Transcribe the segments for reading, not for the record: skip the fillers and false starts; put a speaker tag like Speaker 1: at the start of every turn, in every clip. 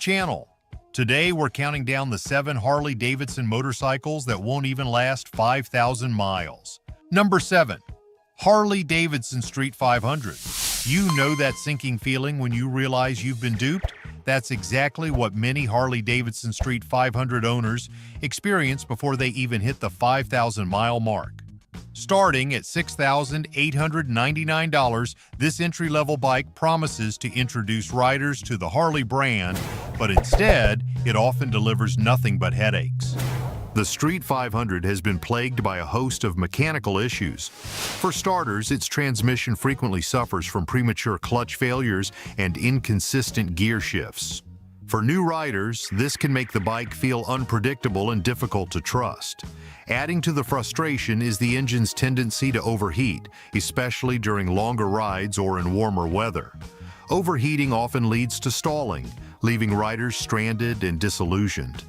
Speaker 1: channel. Today we're counting down the 7 Harley Davidson motorcycles that won't even last 5,000 miles. Number 7. Harley Davidson Street 500. You know that sinking feeling when you realize you've been duped? That's exactly what many Harley Davidson Street 500 owners experience before they even hit the 5,000-mile mark. Starting at $6,899, this entry-level bike promises to introduce riders to the Harley brand, but instead, it often delivers nothing but headaches. The Street 500 has been plagued by a host of mechanical issues. For starters, its transmission frequently suffers from premature clutch failures and inconsistent gear shifts. For new riders, this can make the bike feel unpredictable and difficult to trust. Adding to the frustration is the engine's tendency to overheat, especially during longer rides or in warmer weather. Overheating often leads to stalling, leaving riders stranded and disillusioned.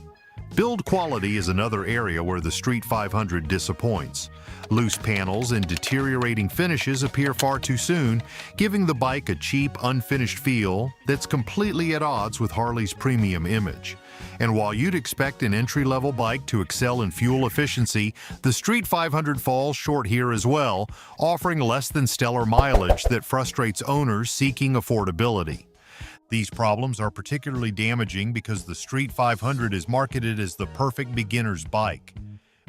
Speaker 1: Build quality is another area where the Street 500 disappoints. Loose panels and deteriorating finishes appear far too soon, giving the bike a cheap, unfinished feel that's completely at odds with Harley's premium image. And while you'd expect an entry-level bike to excel in fuel efficiency, the Street 500 falls short here as well, offering less than stellar mileage that frustrates owners seeking affordability. These problems are particularly damaging because the Street 500 is marketed as the perfect beginner's bike.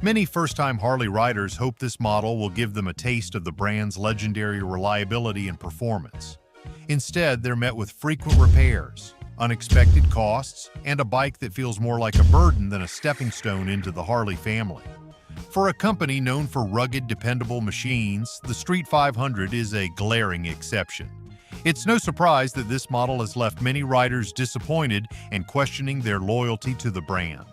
Speaker 1: Many first-time Harley riders hope this model will give them a taste of the brand's legendary reliability and performance. Instead, they're met with frequent repairs, unexpected costs, and a bike that feels more like a burden than a stepping stone into the Harley family. For a company known for rugged, dependable machines, the Street 500 is a glaring exception. It's no surprise that this model has left many riders disappointed and questioning their loyalty to the brand.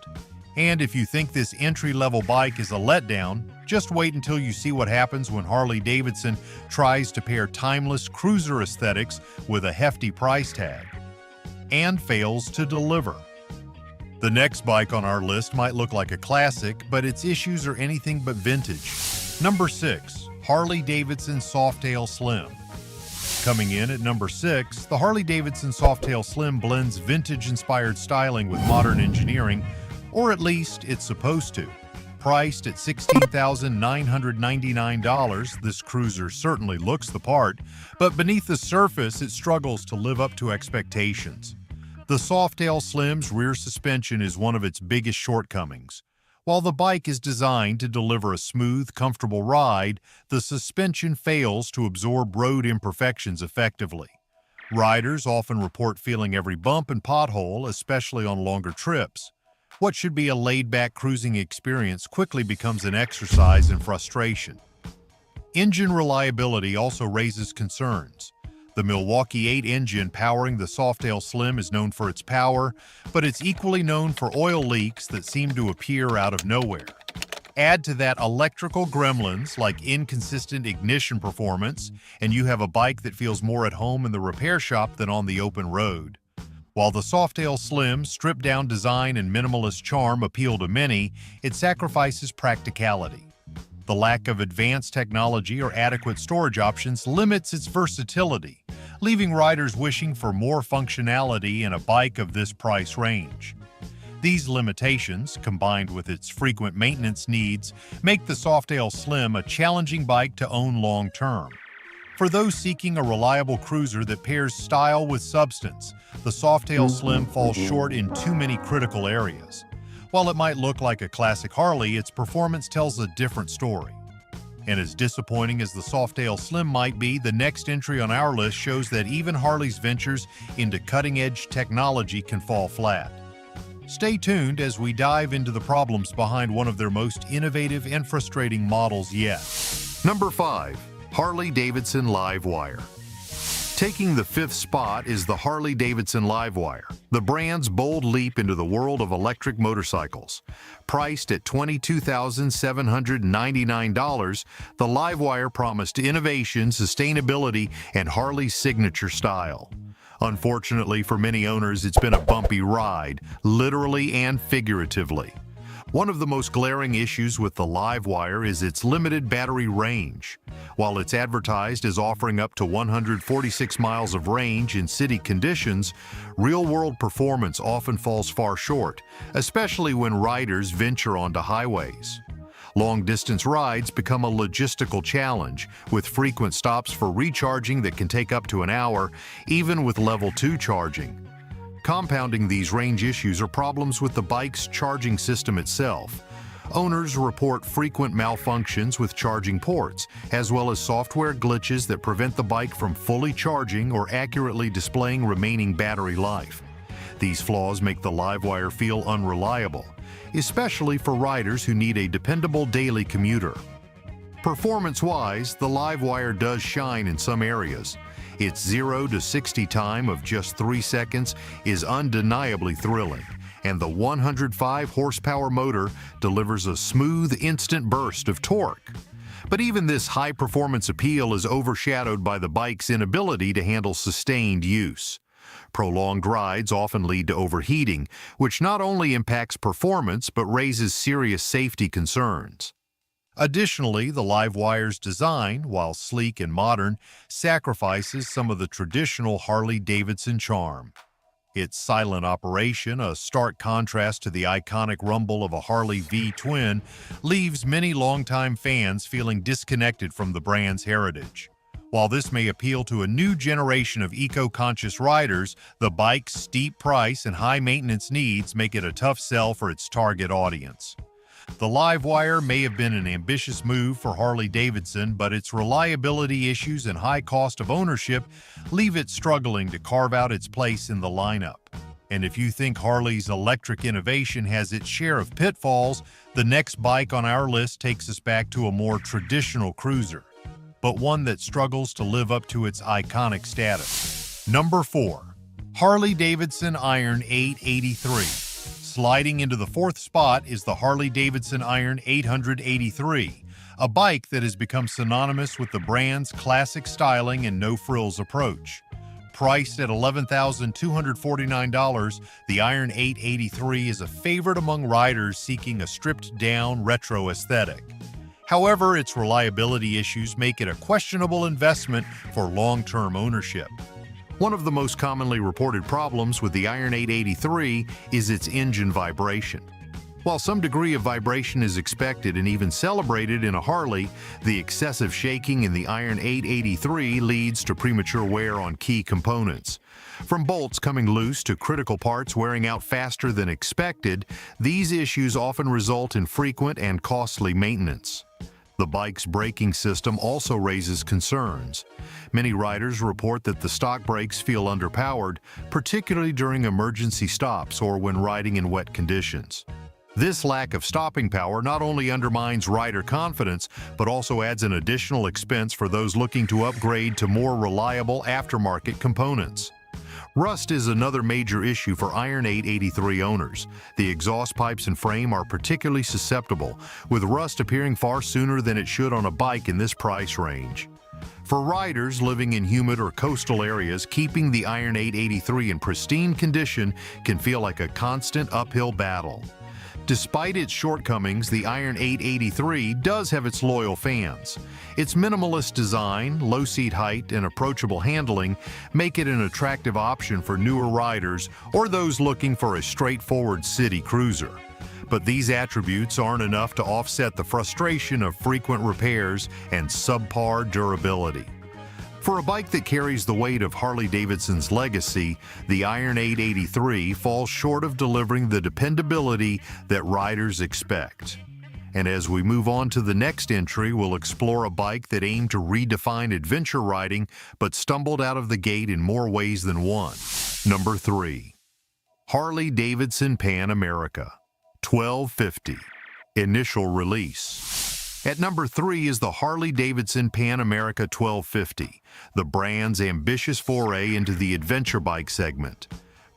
Speaker 1: And if you think this entry-level bike is a letdown, just wait until you see what happens when Harley Davidson tries to pair timeless cruiser aesthetics with a hefty price tag and fails to deliver. The next bike on our list might look like a classic, but its issues are anything but vintage. Number 6. Harley Davidson Softail Slim. Coming in at number 6, the Harley Davidson Softail Slim blends vintage-inspired styling with modern engineering, or at least it's supposed to. Priced at $16,999, this cruiser certainly looks the part, but beneath the surface it struggles to live up to expectations. The Softail Slim's rear suspension is one of its biggest shortcomings. While the bike is designed to deliver a smooth, comfortable ride, the suspension fails to absorb road imperfections effectively. Riders often report feeling every bump and pothole, especially on longer trips. What should be a laid-back cruising experience quickly becomes an exercise in frustration. Engine reliability also raises concerns. The Milwaukee 8 engine powering the Softail Slim is known for its power, but it's equally known for oil leaks that seem to appear out of nowhere. Add to that electrical gremlins like inconsistent ignition performance, and you have a bike that feels more at home in the repair shop than on the open road. While the Softail Slim's stripped-down design and minimalist charm appeal to many, it sacrifices practicality. The lack of advanced technology or adequate storage options limits its versatility, leaving riders wishing for more functionality in a bike of this price range. These limitations, combined with its frequent maintenance needs, make the Softail Slim a challenging bike to own long-term. For those seeking a reliable cruiser that pairs style with substance, the Softail Slim falls short in too many critical areas. While it might look like a classic Harley, its performance tells a different story. And as disappointing as the Softail Slim might be, the next entry on our list shows that even Harley's ventures into cutting-edge technology can fall flat. Stay tuned as we dive into the problems behind one of their most innovative and frustrating models yet. Number 5. Harley Davidson Livewire. Taking the 5th spot is the Harley Davidson Livewire, the brand's bold leap into the world of electric motorcycles. Priced at $22,799, the Livewire promised innovation, sustainability, and Harley's signature style. Unfortunately for many owners, it's been a bumpy ride, literally and figuratively. One of the most glaring issues with the Livewire is its limited battery range. While it's advertised as offering up to 146 miles of range in city conditions, real-world performance often falls far short, especially when riders venture onto highways. Long-distance rides become a logistical challenge, with frequent stops for recharging that can take up to an hour, even with Level 2 charging. Compounding these range issues are problems with the bike's charging system itself. Owners report frequent malfunctions with charging ports, as well as software glitches that prevent the bike from fully charging or accurately displaying remaining battery life. These flaws make the Livewire feel unreliable, especially for riders who need a dependable daily commuter. Performance-wise, the Livewire does shine in some areas. Its 0 to 60 time of just 3 seconds is undeniably thrilling, and the 105 horsepower motor delivers a smooth, instant burst of torque. But even this high-performance appeal is overshadowed by the bike's inability to handle sustained use. Prolonged rides often lead to overheating, which not only impacts performance but raises serious safety concerns. Additionally, the Livewire's design, while sleek and modern, sacrifices some of the traditional Harley Davidson charm. Its silent operation, a stark contrast to the iconic rumble of a Harley V-twin, leaves many longtime fans feeling disconnected from the brand's heritage. While this may appeal to a new generation of eco-conscious riders, the bike's steep price and high maintenance needs make it a tough sell for its target audience. The Livewire may have been an ambitious move for Harley Davidson, but its reliability issues and high cost of ownership leave it struggling to carve out its place in the lineup. And if you think Harley's electric innovation has its share of pitfalls, the next bike on our list takes us back to a more traditional cruiser, but one that struggles to live up to its iconic status. Number 4. Harley Davidson Iron 883. Sliding into the 4th spot is the Harley Davidson Iron 883, a bike that has become synonymous with the brand's classic styling and no-frills approach. Priced at $11,249, the Iron 883 is a favorite among riders seeking a stripped-down retro aesthetic. However, its reliability issues make it a questionable investment for long-term ownership. One of the most commonly reported problems with the Iron 883 is its engine vibration. While some degree of vibration is expected and even celebrated in a Harley, the excessive shaking in the Iron 883 leads to premature wear on key components. From bolts coming loose to critical parts wearing out faster than expected, these issues often result in frequent and costly maintenance. The bike's braking system also raises concerns. Many riders report that the stock brakes feel underpowered, particularly during emergency stops or when riding in wet conditions. This lack of stopping power not only undermines rider confidence, but also adds an additional expense for those looking to upgrade to more reliable aftermarket components. Rust is another major issue for Iron 883 owners. The exhaust pipes and frame are particularly susceptible, with rust appearing far sooner than it should on a bike in this price range. For riders living in humid or coastal areas, keeping the Iron 883 in pristine condition can feel like a constant uphill battle. Despite its shortcomings, the Iron 883 does have its loyal fans. Its minimalist design, low seat height, and approachable handling make it an attractive option for newer riders or those looking for a straightforward city cruiser. But these attributes aren't enough to offset the frustration of frequent repairs and subpar durability. For a bike that carries the weight of Harley Davidson's legacy, the Iron 883 falls short of delivering the dependability that riders expect. And as we move on to the next entry, we'll explore a bike that aimed to redefine adventure riding but stumbled out of the gate in more ways than one. Number 3. Harley Davidson Pan America 1250. Initial release. At number 3 is the Harley Davidson Pan America 1250, the brand's ambitious foray into the adventure bike segment.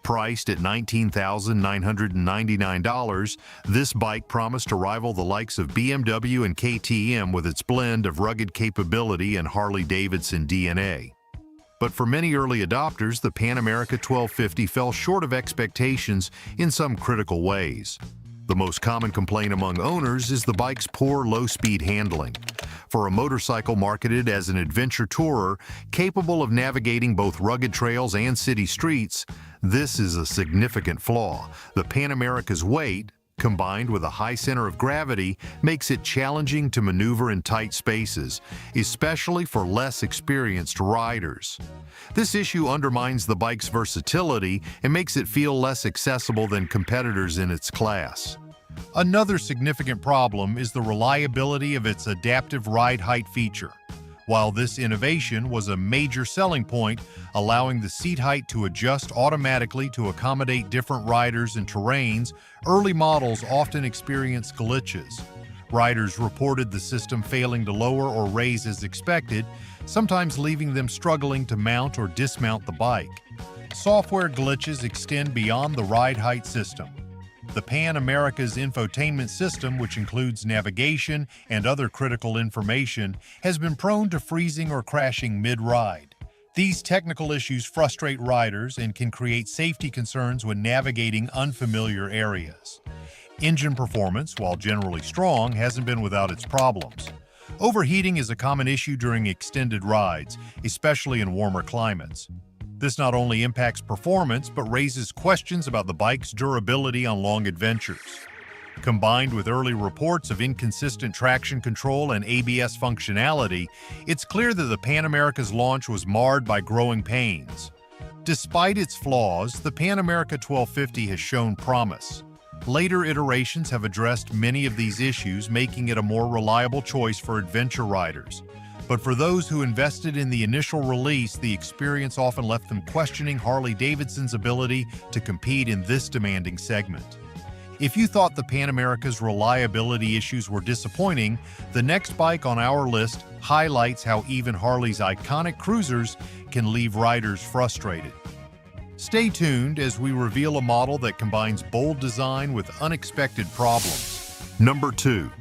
Speaker 1: Priced at $19,999, this bike promised to rival the likes of BMW and KTM with its blend of rugged capability and Harley Davidson DNA. But for many early adopters, the Pan America 1250 fell short of expectations in some critical ways. The most common complaint among owners is the bike's poor low-speed handling. For a motorcycle marketed as an adventure tourer, capable of navigating both rugged trails and city streets, this is a significant flaw. The Pan America's weight, combined with a high center of gravity, makes it challenging to maneuver in tight spaces, especially for less experienced riders. This issue undermines the bike's versatility and makes it feel less accessible than competitors in its class. Another significant problem is the reliability of its adaptive ride height feature. While this innovation was a major selling point, allowing the seat height to adjust automatically to accommodate different riders and terrains, early models often experienced glitches. Riders reported the system failing to lower or raise as expected, sometimes leaving them struggling to mount or dismount the bike. Software glitches extend beyond the ride height system. The Pan America's infotainment system, which includes navigation and other critical information, has been prone to freezing or crashing mid-ride. These technical issues frustrate riders and can create safety concerns when navigating unfamiliar areas. Engine performance, while generally strong, hasn't been without its problems. Overheating is a common issue during extended rides, especially in warmer climates. This not only impacts performance, but raises questions about the bike's durability on long adventures. Combined with early reports of inconsistent traction control and ABS functionality, it's clear that the Pan America's launch was marred by growing pains. Despite its flaws, the Pan America 1250 has shown promise. Later iterations have addressed many of these issues, making it a more reliable choice for adventure riders. But for those who invested in the initial release, the experience often left them questioning Harley Davidson's ability to compete in this demanding segment. If you thought the Pan America's reliability issues were disappointing, the next bike on our list highlights how even Harley's iconic cruisers can leave riders frustrated. Stay tuned as we reveal a model that combines bold design with unexpected problems. Number 2.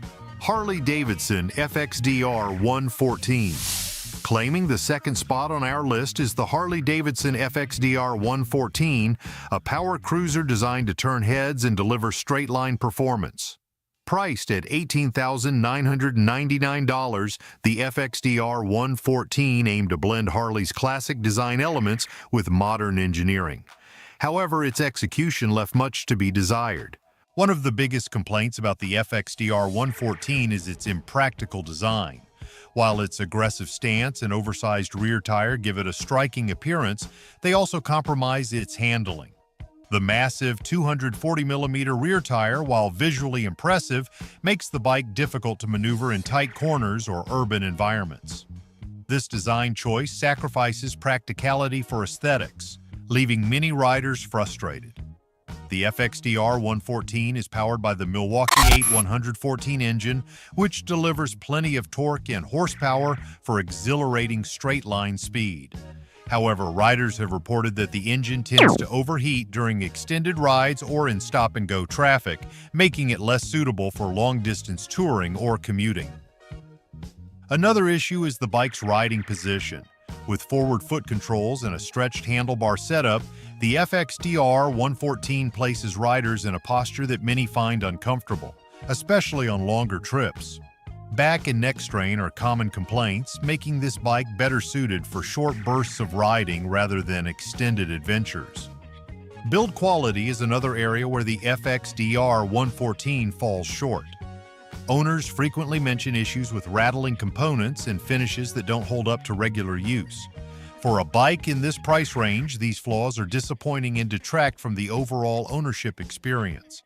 Speaker 1: Harley Davidson FXDR 114. Claiming the second spot on our list is the Harley Davidson FXDR 114, a power cruiser designed to turn heads and deliver straight-line performance. Priced at $18,999, the FXDR 114 aimed to blend Harley's classic design elements with modern engineering. However, its execution left much to be desired. One of the biggest complaints about the FXDR 114 is its impractical design. While its aggressive stance and oversized rear tire give it a striking appearance, they also compromise its handling. The massive 240mm rear tire, while visually impressive, makes the bike difficult to maneuver in tight corners or urban environments. This design choice sacrifices practicality for aesthetics, leaving many riders frustrated. The FXDR 114 is powered by the Milwaukee 8114 engine, which delivers plenty of torque and horsepower for exhilarating straight-line speed. However, riders have reported that the engine tends to overheat during extended rides or in stop-and-go traffic, making it less suitable for long-distance touring or commuting. Another issue is the bike's riding position. With forward foot controls and a stretched handlebar setup, the FXDR 114 places riders in a posture that many find uncomfortable, especially on longer trips. Back and neck strain are common complaints, making this bike better suited for short bursts of riding rather than extended adventures. Build quality is another area where the FXDR 114 falls short. Owners frequently mention issues with rattling components and finishes that don't hold up to regular use. For a bike in this price range, these flaws are disappointing and detract from the overall ownership experience.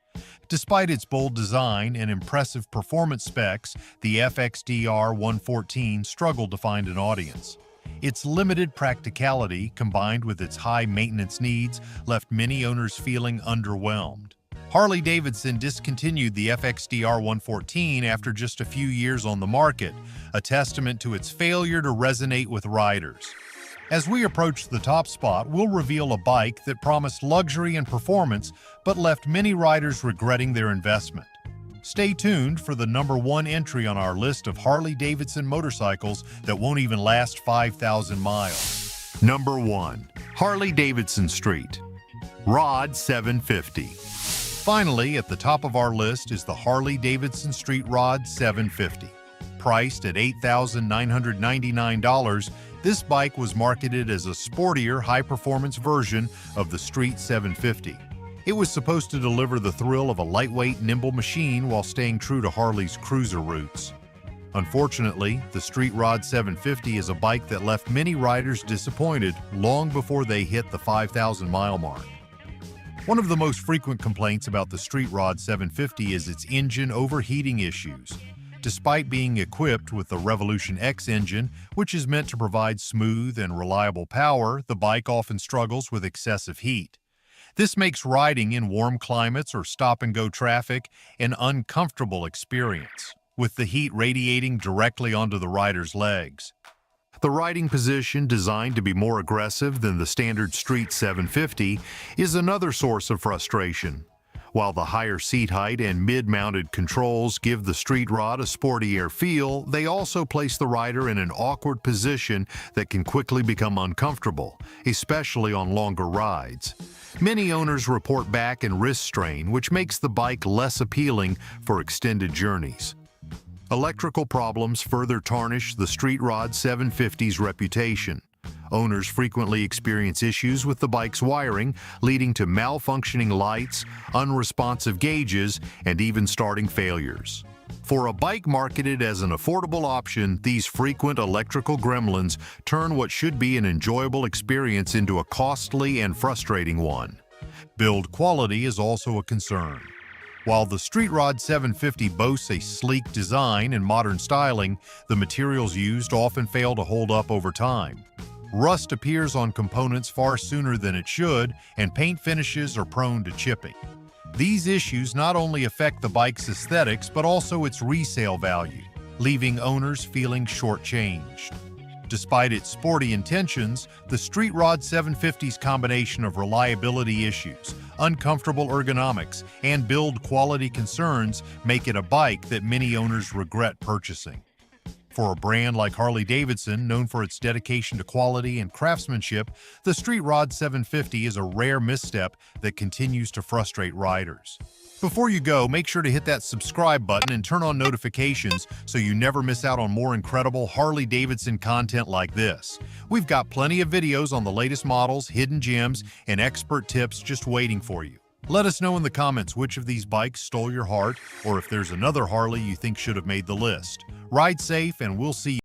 Speaker 1: Despite its bold design and impressive performance specs, the FXDR 114 struggled to find an audience. Its limited practicality, combined with its high maintenance needs, left many owners feeling underwhelmed. Harley Davidson discontinued the FXDR 114 after just a few years on the market, a testament to its failure to resonate with riders. As we approach the top spot, we'll reveal a bike that promised luxury and performance but left many riders regretting their investment. Stay tuned for the number 1 entry on our list of Harley Davidson motorcycles that won't even last 5,000 miles. Number 1. Harley Davidson Street Rod 750. Finally, at the top of our list is the Harley Davidson Street Rod 750. Priced at $8,999, this bike was marketed as a sportier, high-performance version of the Street 750. It was supposed to deliver the thrill of a lightweight, nimble machine while staying true to Harley's cruiser roots. Unfortunately, the Street Rod 750 is a bike that left many riders disappointed long before they hit the 5,000-mile mark. One of the most frequent complaints about the Street Rod 750 is its engine overheating issues. Despite being equipped with the Revolution X engine, which is meant to provide smooth and reliable power, the bike often struggles with excessive heat. This makes riding in warm climates or stop-and-go traffic an uncomfortable experience, with the heat radiating directly onto the rider's legs. The riding position, designed to be more aggressive than the standard Street 750, is another source of frustration. While the higher seat height and mid-mounted controls give the Street Rod a sportier feel, they also place the rider in an awkward position that can quickly become uncomfortable, especially on longer rides. Many owners report back and wrist strain, which makes the bike less appealing for extended journeys. Electrical problems further tarnish the Street Rod 750's reputation. Owners frequently experience issues with the bike's wiring, leading to malfunctioning lights, unresponsive gauges, and even starting failures. For a bike marketed as an affordable option, these frequent electrical gremlins turn what should be an enjoyable experience into a costly and frustrating one. Build quality is also a concern. While the Street Rod 750 boasts a sleek design and modern styling, the materials used often fail to hold up over time. Rust appears on components far sooner than it should, and paint finishes are prone to chipping. These issues not only affect the bike's aesthetics but also its resale value, leaving owners feeling shortchanged. Despite its sporty intentions, the Street Rod 750's combination of reliability issues, uncomfortable ergonomics, and build quality concerns make it a bike that many owners regret purchasing. For a brand like Harley Davidson, known for its dedication to quality and craftsmanship, the Street Rod 750 is a rare misstep that continues to frustrate riders. Before you go, make sure to hit that subscribe button and turn on notifications so you never miss out on more incredible Harley Davidson content like this. We've got plenty of videos on the latest models, hidden gems, and expert tips just waiting for you. Let us know in the comments which of these bikes stole your heart, or if there's another Harley you think should have made the list. Ride safe, and we'll see you.